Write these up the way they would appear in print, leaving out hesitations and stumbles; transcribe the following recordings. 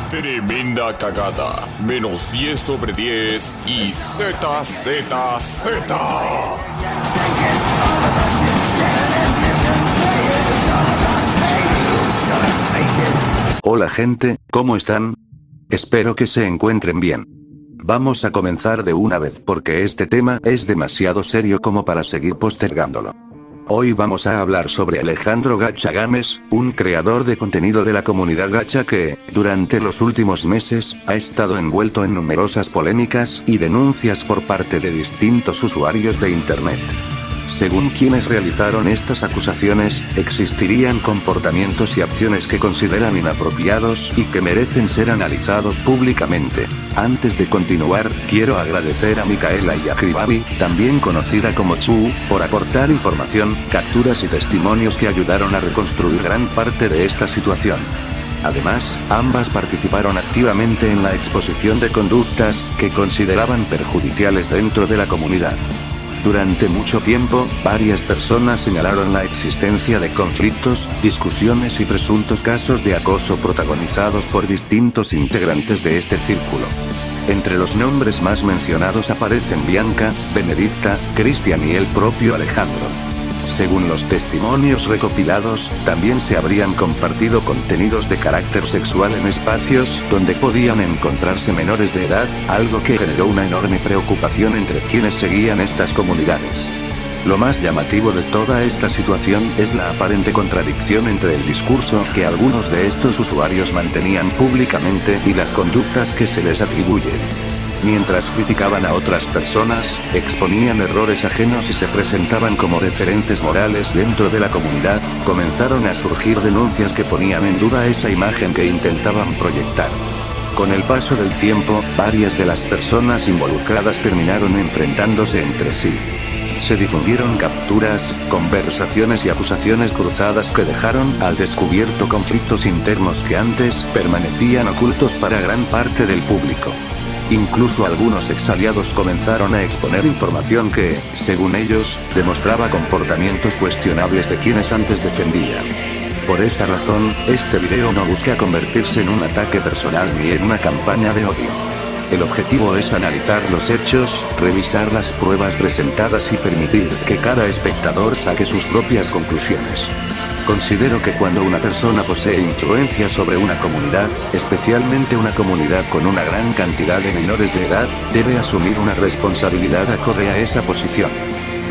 Tremenda cagada. Menos 10 sobre 10 y ZZZ. Hola gente, ¿cómo están? Espero que se encuentren bien. Vamos a comenzar de una vez porque este tema es demasiado serio como para seguir postergándolo. Hoy vamos a hablar sobre Alejandro Gacha Games, un creador de contenido de la comunidad gacha que, durante los últimos meses, ha estado envuelto en numerosas polémicas y denuncias por parte de distintos usuarios de internet. Según quienes realizaron estas acusaciones, existirían comportamientos y acciones que consideran inapropiados y que merecen ser analizados públicamente. Antes de continuar, quiero agradecer a Micaela y a Kribabi, también conocida como Chu, por aportar información, capturas y testimonios que ayudaron a reconstruir gran parte de esta situación. Además, ambas participaron activamente en la exposición de conductas que consideraban perjudiciales dentro de la comunidad. Durante mucho tiempo, varias personas señalaron la existencia de conflictos, discusiones y presuntos casos de acoso protagonizados por distintos integrantes de este círculo. Entre los nombres más mencionados aparecen Bianca, Benedicta, Cristian y el propio Alejandro. Según los testimonios recopilados, también se habrían compartido contenidos de carácter sexual en espacios donde podían encontrarse menores de edad, algo que generó una enorme preocupación entre quienes seguían estas comunidades. Lo más llamativo de toda esta situación es la aparente contradicción entre el discurso que algunos de estos usuarios mantenían públicamente y las conductas que se les atribuyen. Mientras criticaban a otras personas, exponían errores ajenos y se presentaban como referentes morales dentro de la comunidad, comenzaron a surgir denuncias que ponían en duda esa imagen que intentaban proyectar. Con el paso del tiempo, varias de las personas involucradas terminaron enfrentándose entre sí. Se difundieron capturas, conversaciones y acusaciones cruzadas que dejaron al descubierto conflictos internos que antes permanecían ocultos para gran parte del público. Incluso algunos exaliados comenzaron a exponer información que, según ellos, demostraba comportamientos cuestionables de quienes antes defendían. Por esa razón, este video no busca convertirse en un ataque personal ni en una campaña de odio. El objetivo es analizar los hechos, revisar las pruebas presentadas y permitir que cada espectador saque sus propias conclusiones. Considero que cuando una persona posee influencia sobre una comunidad, especialmente una comunidad con una gran cantidad de menores de edad, debe asumir una responsabilidad acorde a esa posición.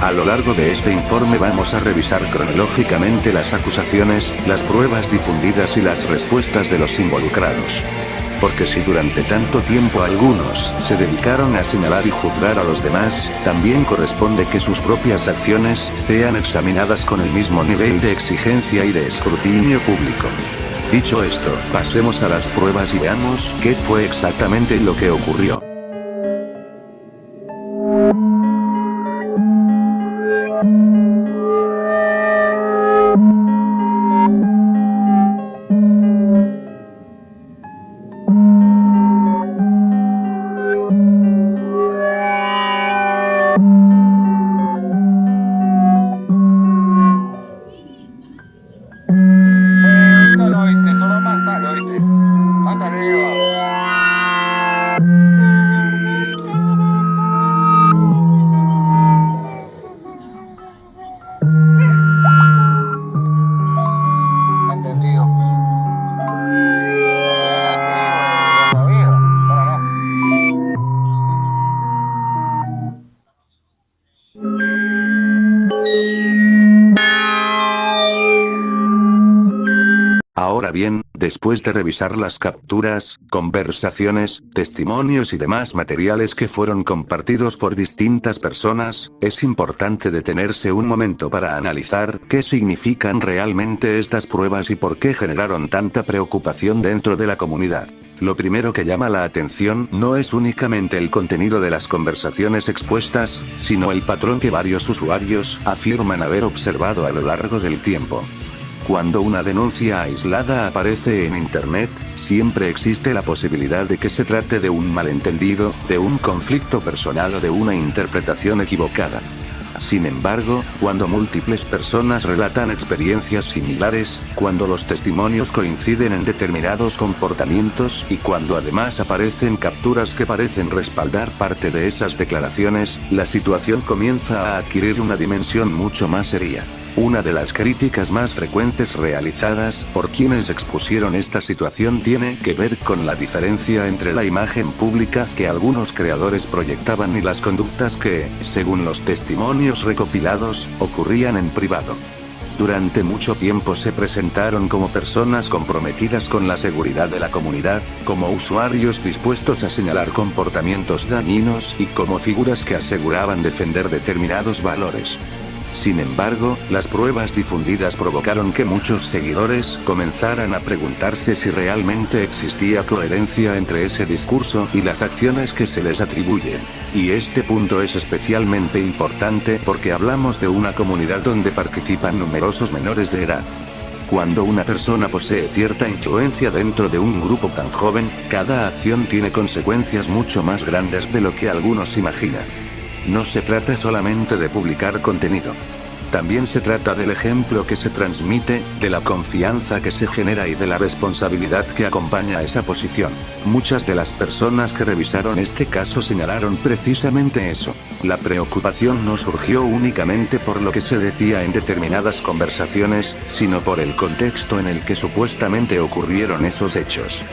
A lo largo de este informe vamos a revisar cronológicamente las acusaciones, las pruebas difundidas y las respuestas de los involucrados. Porque si durante tanto tiempo algunos se dedicaron a señalar y juzgar a los demás, también corresponde que sus propias acciones sean examinadas con el mismo nivel de exigencia y de escrutinio público. Dicho esto, pasemos a las pruebas y veamos qué fue exactamente lo que ocurrió. Ahora bien, después de revisar las capturas, conversaciones, testimonios y demás materiales que fueron compartidos por distintas personas, es importante detenerse un momento para analizar qué significan realmente estas pruebas y por qué generaron tanta preocupación dentro de la comunidad. Lo primero que llama la atención no es únicamente el contenido de las conversaciones expuestas, sino el patrón que varios usuarios afirman haber observado a lo largo del tiempo. Cuando una denuncia aislada aparece en Internet, siempre existe la posibilidad de que se trate de un malentendido, de un conflicto personal o de una interpretación equivocada. Sin embargo, cuando múltiples personas relatan experiencias similares, cuando los testimonios coinciden en determinados comportamientos y cuando además aparecen capturas que parecen respaldar parte de esas declaraciones, la situación comienza a adquirir una dimensión mucho más seria. Una de las críticas más frecuentes realizadas por quienes expusieron esta situación tiene que ver con la diferencia entre la imagen pública que algunos creadores proyectaban y las conductas que, según los testimonios recopilados, ocurrían en privado. Durante mucho tiempo se presentaron como personas comprometidas con la seguridad de la comunidad, como usuarios dispuestos a señalar comportamientos dañinos y como figuras que aseguraban defender determinados valores. Sin embargo, las pruebas difundidas provocaron que muchos seguidores comenzaran a preguntarse si realmente existía coherencia entre ese discurso y las acciones que se les atribuyen. Y este punto es especialmente importante porque hablamos de una comunidad donde participan numerosos menores de edad. Cuando una persona posee cierta influencia dentro de un grupo tan joven, cada acción tiene consecuencias mucho más grandes de lo que algunos imaginan. No se trata solamente de publicar contenido. También se trata del ejemplo que se transmite, de la confianza que se genera y de la responsabilidad que acompaña a esa posición. Muchas de las personas que revisaron este caso señalaron precisamente eso. La preocupación no surgió únicamente por lo que se decía en determinadas conversaciones, sino por el contexto en el que supuestamente ocurrieron esos hechos.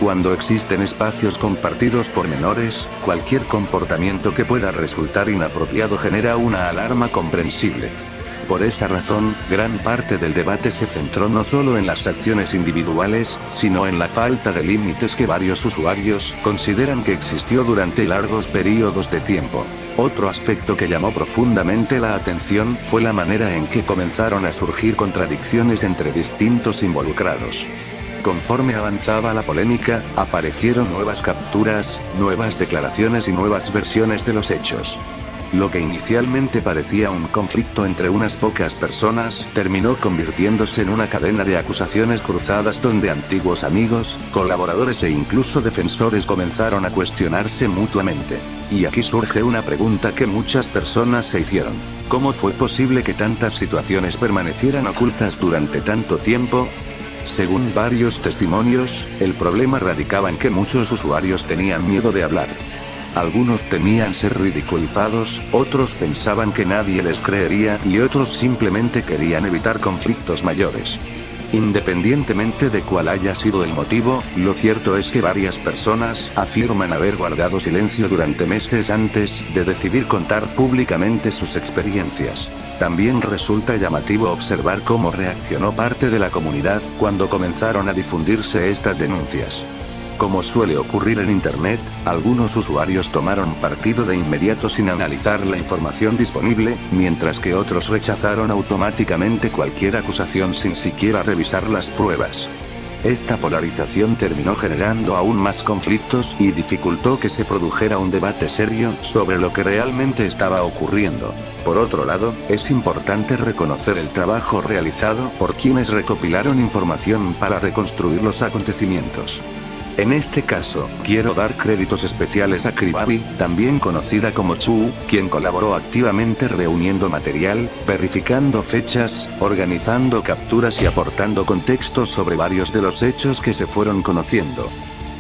Cuando existen espacios compartidos por menores, cualquier comportamiento que pueda resultar inapropiado genera una alarma comprensible. Por esa razón, gran parte del debate se centró no solo en las acciones individuales, sino en la falta de límites que varios usuarios consideran que existió durante largos periodos de tiempo. Otro aspecto que llamó profundamente la atención fue la manera en que comenzaron a surgir contradicciones entre distintos involucrados. Conforme avanzaba la polémica, aparecieron nuevas capturas, nuevas declaraciones y nuevas versiones de los hechos. Lo que inicialmente parecía un conflicto entre unas pocas personas, terminó convirtiéndose en una cadena de acusaciones cruzadas donde antiguos amigos, colaboradores e incluso defensores comenzaron a cuestionarse mutuamente. Y aquí surge una pregunta que muchas personas se hicieron. ¿Cómo fue posible que tantas situaciones permanecieran ocultas durante tanto tiempo? Según varios testimonios, el problema radicaba en que muchos usuarios tenían miedo de hablar. Algunos temían ser ridiculizados, otros pensaban que nadie les creería y otros simplemente querían evitar conflictos mayores. Independientemente de cuál haya sido el motivo, lo cierto es que varias personas afirman haber guardado silencio durante meses antes de decidir contar públicamente sus experiencias. También resulta llamativo observar cómo reaccionó parte de la comunidad cuando comenzaron a difundirse estas denuncias. Como suele ocurrir en Internet, algunos usuarios tomaron partido de inmediato sin analizar la información disponible, mientras que otros rechazaron automáticamente cualquier acusación sin siquiera revisar las pruebas. Esta polarización terminó generando aún más conflictos y dificultó que se produjera un debate serio sobre lo que realmente estaba ocurriendo. Por otro lado, es importante reconocer el trabajo realizado por quienes recopilaron información para reconstruir los acontecimientos. En este caso, quiero dar créditos especiales a Kribabi, también conocida como Chu, quien colaboró activamente reuniendo material, verificando fechas, organizando capturas y aportando contexto sobre varios de los hechos que se fueron conociendo.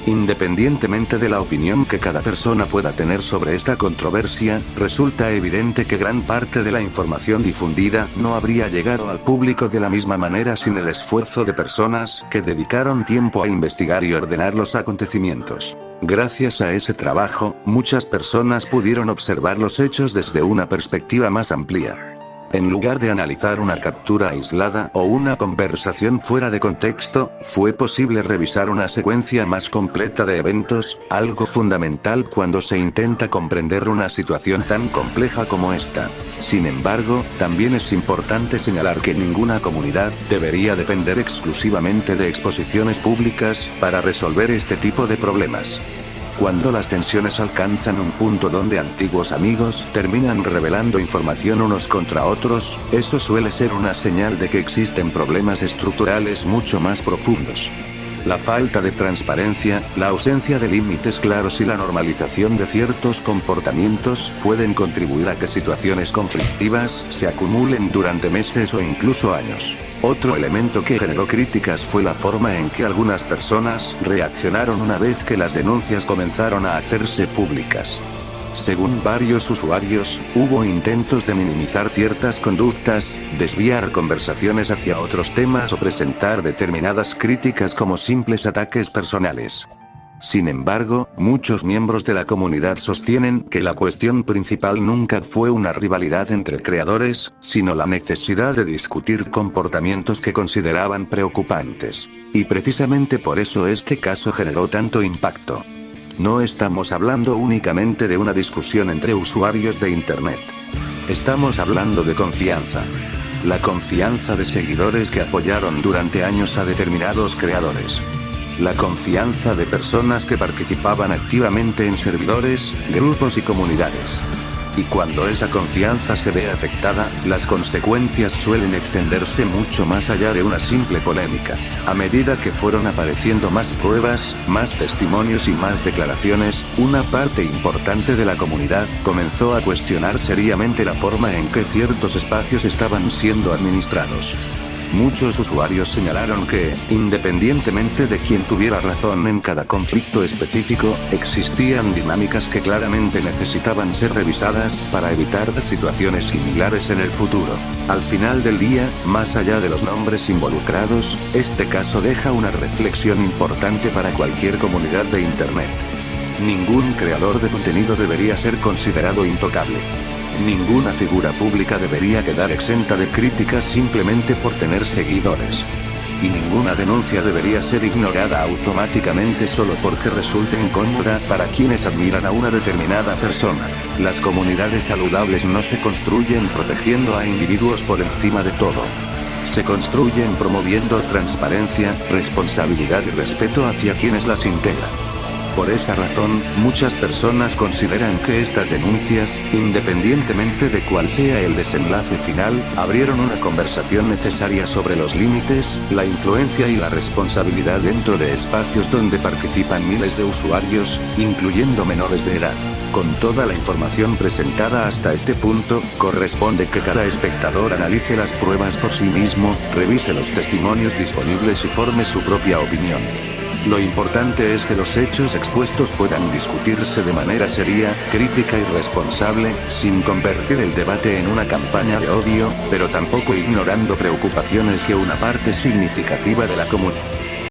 Independientemente de la opinión que cada persona pueda tener sobre esta controversia, resulta evidente que gran parte de la información difundida no habría llegado al público de la misma manera sin el esfuerzo de personas que dedicaron tiempo a investigar y ordenar los acontecimientos. Gracias a ese trabajo, muchas personas pudieron observar los hechos desde una perspectiva más amplia. En lugar de analizar una captura aislada o una conversación fuera de contexto, fue posible revisar una secuencia más completa de eventos, algo fundamental cuando se intenta comprender una situación tan compleja como esta. Sin embargo, también es importante señalar que ninguna comunidad debería depender exclusivamente de exposiciones públicas para resolver este tipo de problemas. Cuando las tensiones alcanzan un punto donde antiguos amigos terminan revelando información unos contra otros, eso suele ser una señal de que existen problemas estructurales mucho más profundos. La falta de transparencia, la ausencia de límites claros y la normalización de ciertos comportamientos pueden contribuir a que situaciones conflictivas se acumulen durante meses o incluso años. Otro elemento que generó críticas fue la forma en que algunas personas reaccionaron una vez que las denuncias comenzaron a hacerse públicas. Según varios usuarios, hubo intentos de minimizar ciertas conductas, desviar conversaciones hacia otros temas o presentar determinadas críticas como simples ataques personales. Sin embargo, muchos miembros de la comunidad sostienen que la cuestión principal nunca fue una rivalidad entre creadores, sino la necesidad de discutir comportamientos que consideraban preocupantes. Y precisamente por eso este caso generó tanto impacto. No estamos hablando únicamente de una discusión entre usuarios de Internet. Estamos hablando de confianza. La confianza de seguidores que apoyaron durante años a determinados creadores. La confianza de personas que participaban activamente en servidores, grupos y comunidades. Y cuando esa confianza se ve afectada, las consecuencias suelen extenderse mucho más allá de una simple polémica. A medida que fueron apareciendo más pruebas, más testimonios y más declaraciones, una parte importante de la comunidad comenzó a cuestionar seriamente la forma en que ciertos espacios estaban siendo administrados. Muchos usuarios señalaron que, independientemente de quién tuviera razón en cada conflicto específico, existían dinámicas que claramente necesitaban ser revisadas para evitar situaciones similares en el futuro. Al final del día, más allá de los nombres involucrados, este caso deja una reflexión importante para cualquier comunidad de Internet. Ningún creador de contenido debería ser considerado intocable. Ninguna figura pública debería quedar exenta de críticas simplemente por tener seguidores. Y ninguna denuncia debería ser ignorada automáticamente solo porque resulte incómoda para quienes admiran a una determinada persona. Las comunidades saludables no se construyen protegiendo a individuos por encima de todo. Se construyen promoviendo transparencia, responsabilidad y respeto hacia quienes las integran. Por esa razón, muchas personas consideran que estas denuncias, independientemente de cuál sea el desenlace final, abrieron una conversación necesaria sobre los límites, la influencia y la responsabilidad dentro de espacios donde participan miles de usuarios, incluyendo menores de edad. Con toda la información presentada hasta este punto, corresponde que cada espectador analice las pruebas por sí mismo, revise los testimonios disponibles y forme su propia opinión. Lo importante es que los hechos expuestos puedan discutirse de manera seria, crítica y responsable, sin convertir el debate en una campaña de odio, pero tampoco ignorando preocupaciones que una parte significativa de la comunidad